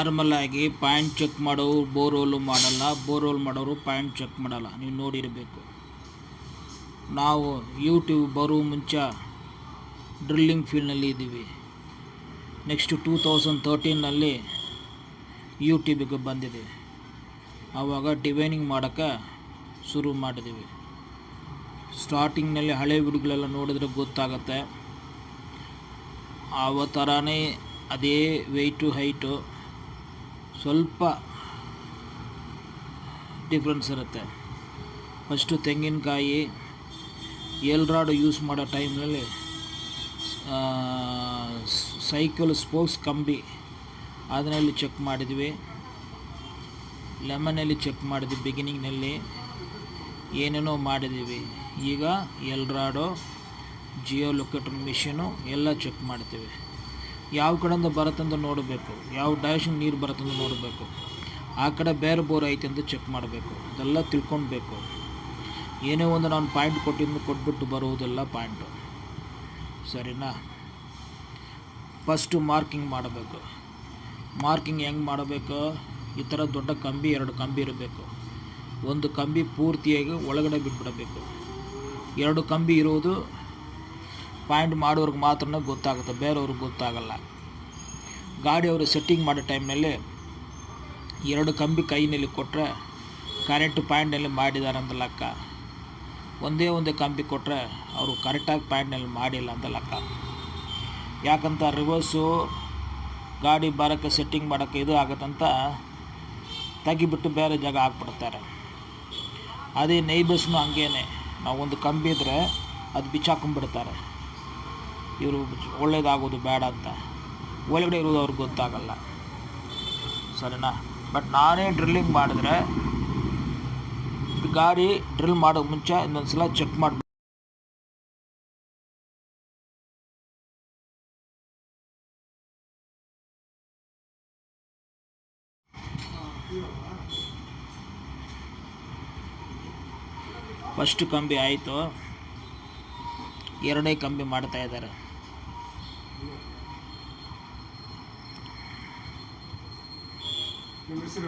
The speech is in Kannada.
ನಾರ್ಮಲ್ ಆಗಿ ಪಾಯಿಂಟ್ ಚೆಕ್ ಮಾಡೋರು ಬೋರ್ವೆಲ್ ಮಾಡಲ್ಲ, ಬೋರ್ವೆಲ್ ಮಾಡೋರು ಪಾಯಿಂಟ್ ಚೆಕ್ ಮಾಡಲ್ಲ. ನೀವು ನೋಡಿರಬೇಕು. ನಾವು ಯೂಟ್ಯೂಬ್ ಬರುವ ಮುಂಚೆ ಡ್ರಿಲ್ಲಿಂಗ್ ಫೀಲ್ಡ್ನಲ್ಲಿ ಇದ್ದೀವಿ. ನೆಕ್ಸ್ಟ್ 2013ನಲ್ಲಿ ಯೂಟ್ಯೂಬಿಗೆ ಬಂದಿದೆ. ಆವಾಗ ಡಿವೈನಿಂಗ್ ಮಾಡೋಕ್ಕೆ ಶುರು ಮಾಡಿದ್ದೀವಿ. ಸ್ಟಾರ್ಟಿಂಗ್ನಲ್ಲಿ ಹಳೆ ವಿಡಿಯೋಗಳೆಲ್ಲ ನೋಡಿದ್ರೆ ಗೊತ್ತಾಗುತ್ತೆ. ಆ ಥರನೇ ಅದೇ ವೆಯ್ಟು ಹೈಟು ಸ್ವಲ್ಪ ಡಿಫ್ರೆನ್ಸ್ ಇರುತ್ತೆ. ಫಸ್ಟು ತೆಂಗಿನಕಾಯಿ ಎಲ್ರಾಡು ಯೂಸ್ ಮಾಡೋ ಟೈಮ್ನಲ್ಲಿ ಸೈಕಲ್ ಸ್ಪೋಕ್ಸ್ ಕಂಬಿ ಅದರಲ್ಲಿ ಚೆಕ್ ಮಾಡಿದ್ವಿ. ಲೆಮನಲ್ಲಿ ಚೆಕ್ ಮಾಡಿದ್ವಿ. ಬಿಗಿನಿಂಗ್ನಲ್ಲಿ ಏನೇನೋ ಮಾಡಿದ್ದೀವಿ. ಈಗ ಎಲ್ರಾಡೋ ಜಿಯೋ ಲೊಕೇಟರ್ ಮಿಷಿನು ಎಲ್ಲ ಚೆಕ್ ಮಾಡ್ತೀವಿ. ಯಾವ ಕಡೆಯಿಂದ ಬರುತ್ತಂತ ನೋಡಬೇಕು, ಯಾವ ಡೈರೆಕ್ಷನ್ ನೀರು ಬರುತ್ತಂತ ನೋಡಬೇಕು, ಆ ಕಡೆ ಬೇರೆ ಬೋರ್ ಐತೆ ಅಂತ ಚೆಕ್ ಮಾಡಬೇಕು. ಅದೆಲ್ಲ ತಿಳ್ಕೊಳ್ಬೇಕು. ಏನೇ ಒಂದು ನಾನು ಪಾಯಿಂಟ್ ಕೊಟ್ಬಿಟ್ಟು ಬರುವುದಿಲ್ಲ ಪಾಯಿಂಟು, ಸರಿನಾ? ಫಸ್ಟು ಮಾರ್ಕಿಂಗ್ ಮಾಡಬೇಕು. ಮಾರ್ಕಿಂಗ್ ಹೆಂಗೆ ಮಾಡಬೇಕು? ಈ ಥರ ದೊಡ್ಡ ಕಂಬಿ 2 ಕಂಬಿ ಇರಬೇಕು. ಒಂದು ಕಂಬಿ ಪೂರ್ತಿಯಾಗಿ ಒಳಗಡೆ ಬಿಟ್ಬಿಡಬೇಕು. 2 ಕಂಬಿ ಇರೋದು ಪಾಯಿಂಟ್ ಮಾಡೋರ್ಗೆ ಮಾತ್ರ ಗೊತ್ತಾಗುತ್ತೆ, ಬೇರೆಯವ್ರಿಗೆ ಗೊತ್ತಾಗಲ್ಲ. ಗಾಡಿಯವರು ಸೆಟ್ಟಿಂಗ್ ಮಾಡೋ ಟೈಮ್ನಲ್ಲಿ 2 ಕಂಬಿ ಕೈನಲ್ಲಿ ಕೊಟ್ಟರೆ ಕರೆಕ್ಟ್ ಪಾಯಿಂಟ್ನಲ್ಲಿ ಮಾಡಿದ್ದಾರೆ ಅಂತ ಲೆಕ್ಕ. ಒಂದೇ ಕಂಬಿ ಕೊಟ್ಟರೆ ಅವರು ಕರೆಕ್ಟಾಗಿ ಪಾಯಿಂಟ್ನಲ್ಲಿ ಮಾಡಿಲ್ಲ ಅಂತ ಲೆಕ್ಕ. ಯಾಕಂತ ರಿವರ್ಸು ಗಾಡಿ ಬರೋಕ್ಕೆ ಸೆಟ್ಟಿಂಗ್ ಮಾಡೋಕ್ಕೆ ಇದು ಆಗುತ್ತಂತ ತೆಗಿಬಿಟ್ಟು ಬೇರೆ ಜಾಗ ಹಾಕ್ಬಿಡ್ತಾರೆ. ಅದೇ ನೈಬರ್ಸ್ನು ಹಂಗೇನೆ. ನಾವು ಒಂದು ಕಂಬಿ ಇದ್ದರೆ ಅದು ಬಿಚ್ಚಾಕೊಂಡ್ಬಿಡ್ತಾರೆ. ಇವರು ಒಳ್ಳೇದಾಗೋದು ಬೇಡ ಅಂತ. ಒಳಗಡೆ ಇರೋದು ಅವ್ರಿಗೆ ಗೊತ್ತಾಗಲ್ಲ, ಸರಿನಾ? ಬಟ್ ನಾನೇ ಡ್ರಿಲ್ಲಿಂಗ್ ಮಾಡಿದ್ರೆ ಗಾಡಿ ಡ್ರಿಲ್ ಮಾಡೋ ಮುಂಚೆ ಇನ್ನೊಂದು ಸಲ ಚೆಕ್ ಮಾಡಿ ಫಸ್ಟ್ ಕಂಬಿ ಆಯಿತು, 2ನೇ ಕಂಬಿ ಮಾಡ್ತಾ ಇದ್ದಾರೆ. ನಿಮ್ಮ ಹೆಸರು